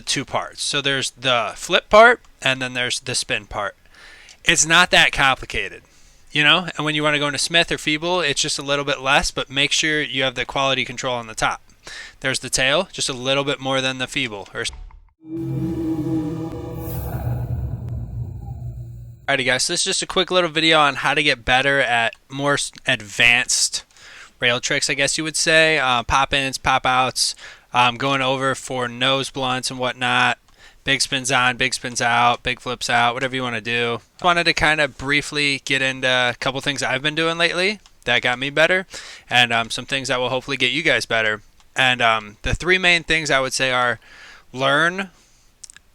two parts. So there's the flip part and then there's the spin part. It's not that complicated, you know? And when you want to go into Smith or Feeble, it's just a little bit less, but make sure you have the quality control on the top. There's the tail, just a little bit more than the Feeble. Alrighty guys, so this is just a quick little video on how to get better at more advanced rail tricks, I guess you would say. Pop-ins, pop-outs, going over for nose blunts and whatnot. Big spins on, big spins out, big flips out, whatever you want to do. I wanted to kind of briefly get into a couple things I've been doing lately that got me better, and some things that will hopefully get you guys better. And the three main things I would say are learn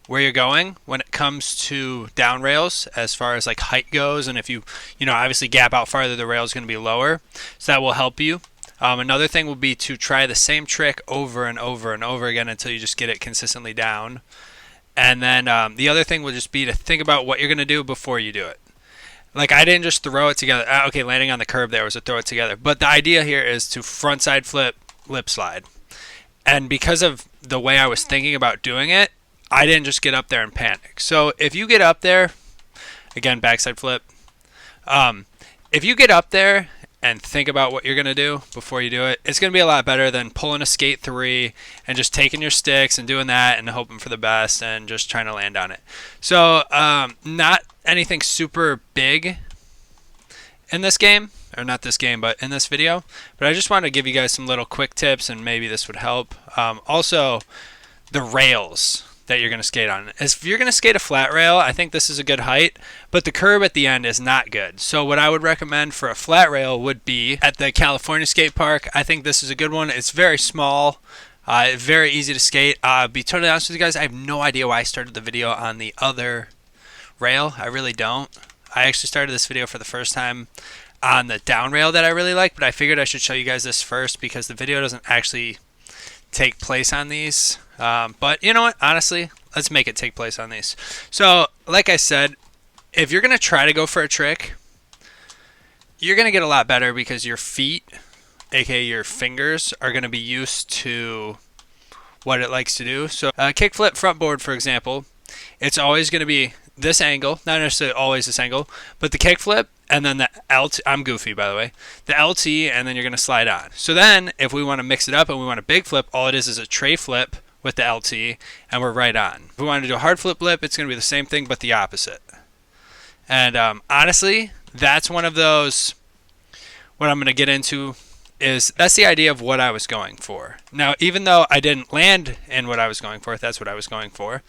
where you're going when it comes to down rails as far as like height goes, and if you obviously gap out farther, the rail is going to be lower, so that will help you. Another thing will be to try the same trick over and over and over again until you just get it consistently down. And then the other thing will just be to think about what you're going to do before you do it. Like, I didn't just throw it together. Okay, landing on the curb there was to throw it together, but the idea here is to frontside flip, lip slide. And because of the way I was thinking about doing it, I didn't just get up there and panic. So if you get up there, again, backside flip, if you get up there and think about what you're going to do before you do it, it's going to be a lot better than pulling a skate 3 and just taking your sticks and doing that and hoping for the best and just trying to land on it. So not anything super big in this game, or not this game, but in this video. But I just wanted to give you guys some little quick tips, and maybe this would help. Also, the rails that you're going to skate on. If you're going to skate a flat rail, I think this is a good height, but the curb at the end is not good. So what I would recommend for a flat rail would be at the California skate park. I think this is a good one. It's very small, very easy to skate. Be totally honest with you guys, I have no idea why I started the video on the other rail. I really don't. I actually started this video for the first time on the down rail that I really like, but I figured I should show you guys this first because the video doesn't actually take place on these. But you know what, honestly, let's make it take place on these. So like I said, if you're going to try to go for a trick, you're going to get a lot better because your feet, aka your fingers, are going to be used to what it likes to do. So kickflip front board, for example, it's always going to be this angle, not necessarily always this angle, but the kickflip and then the LT, I'm goofy by the way, the LT, and then you're going to slide on. So then if we want to mix it up and we want a big flip, all it is a tray flip with the LT, and we're right on. If we want to do a hard flip lip, it's going to be the same thing but the opposite. And honestly, that's one of those, what I'm going to get into is, that's the idea of what I was going for. Now, even though I didn't land in what I was going for, if that's what I was going for,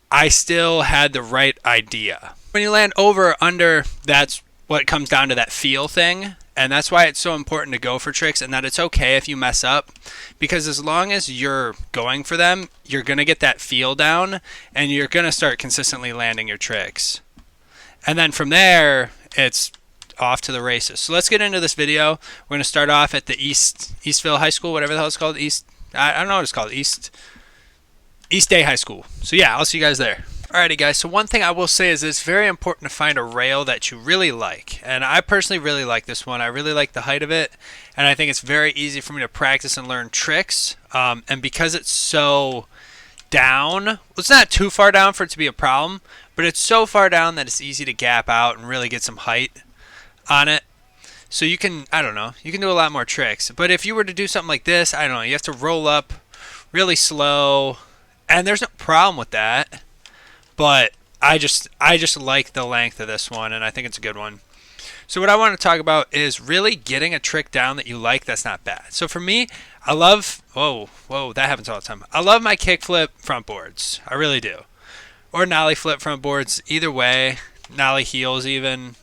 I still had the right idea. When you land over or under, that's what comes down to that feel thing. And that's why it's so important to go for tricks, and that it's okay if you mess up, because as long as you're going for them, you're going to get that feel down and you're going to start consistently landing your tricks. And then from there, it's off to the races. So let's get into this video. We're going to start off at the Eastville High School, whatever the hell it's called. I don't know what it's called. East Day High School. So yeah, I'll see you guys there. Alrighty guys, so one thing I will say is it's very important to find a rail that you really like. And I personally really like this one. I really like the height of it. And I think it's very easy for me to practice and learn tricks. And because it's so down, well, it's not too far down for it to be a problem, but it's so far down that it's easy to gap out and really get some height on it. So you can, I don't know, you can do a lot more tricks. But if you were to do something like this, I don't know, you have to roll up really slow. And there's no problem with that. But I just like the length of this one, and I think it's a good one. So what I want to talk about is really getting a trick down that you like that's not bad. So for me, I love, whoa, that happens all the time. I love my kickflip front boards. I really do. Or nollie flip front boards, either way. Nollie heels even.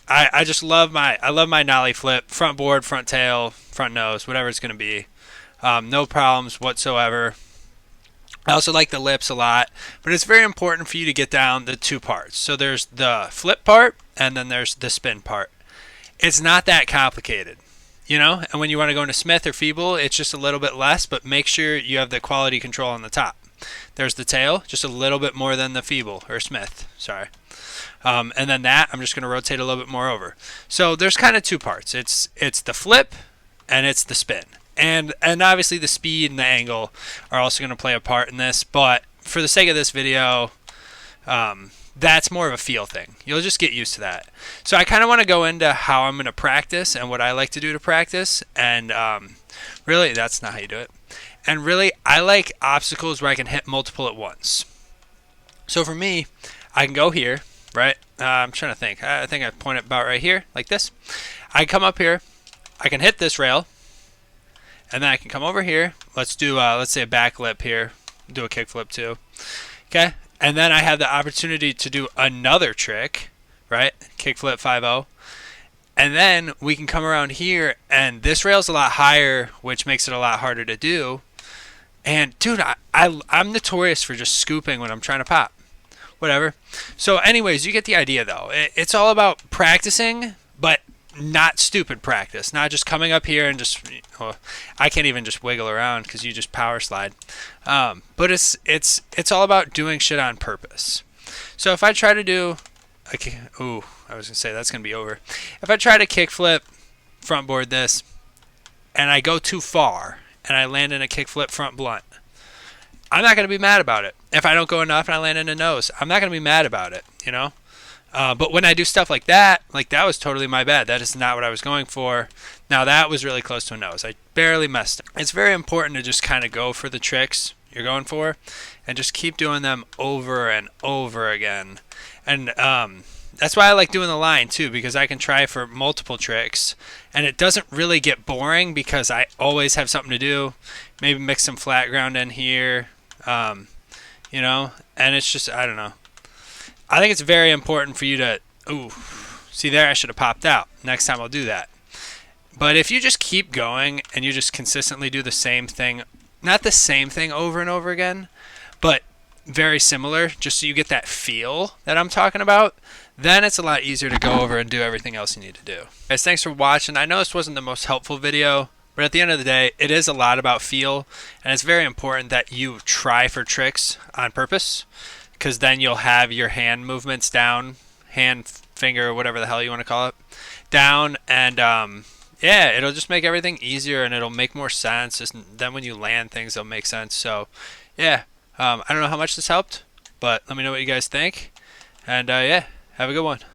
I just love my nollie flip, front board, front tail, front nose, whatever it's going to be. No problems whatsoever. I also like the lips a lot, but it's very important for you to get down the two parts. So there's the flip part, and then there's the spin part. It's not that complicated, you know? And when you want to go into Smith or Feeble, it's just a little bit less, but make sure you have the quality control on the top. There's the tail, just a little bit more than the Feeble, or Smith, sorry. And then that, I'm just going to rotate a little bit more over. So there's kind of two parts. It's the flip, and it's the spin. and obviously the speed and the angle are also going to play a part in this, but for the sake of this video, that's more of a feel thing. You'll just get used to that. So I kind of want to go into how I'm going to practice and what I like to do to practice, and really that's not how you do it. And really, I like obstacles where I can hit multiple at once. So for me, I can go here, right? I'm trying to think. I think I point it about right here, like this. I come up here, I can hit this rail, and then I can come over here. Let's do, let's say a backflip here. Do a kickflip too. Okay, and then I have the opportunity to do another trick, right? Kickflip 5-0. And then we can come around here, and this rail's a lot higher, which makes it a lot harder to do. And dude, I'm notorious for just scooping when I'm trying to pop. Whatever. So anyways, you get the idea though. It's all about practicing, but not stupid practice. Not just coming up here and just, I can't even just wiggle around because you just power slide. But it's all about doing shit on purpose. So if I try to do, I was gonna say that's gonna be over. If I try to kickflip front board this, and I go too far, and I land in a kickflip front blunt, I'm not going to be mad about it. If I don't go enough and I land in a nose, I'm not going to be mad about it, you know? But when I do stuff like that was totally my bad. That is not what I was going for. Now that was really close to a nose. I barely messed it. It's very important to just kind of go for the tricks you're going for and just keep doing them over and over again. And that's why I like doing the line too, because I can try for multiple tricks and it doesn't really get boring because I always have something to do. Maybe mix some flat ground in here. You know, and it's just, I don't know. I think it's very important for you to, see there, I should have popped out. Next time I'll do that. But if you just keep going and you just consistently do the same thing, not the same thing over and over again, but very similar, just so you get that feel that I'm talking about, then it's a lot easier to go over and do everything else you need to do. Guys, thanks for watching. I know this wasn't the most helpful video, but at the end of the day, it is a lot about feel, and it's very important that you try for tricks on purpose, because then you'll have your hand movements down, hand, finger, whatever the hell you want to call it, down, and yeah, it'll just make everything easier, and it'll make more sense. Then when you land things, they'll make sense. So yeah, I don't know how much this helped, but let me know what you guys think, and yeah, have a good one.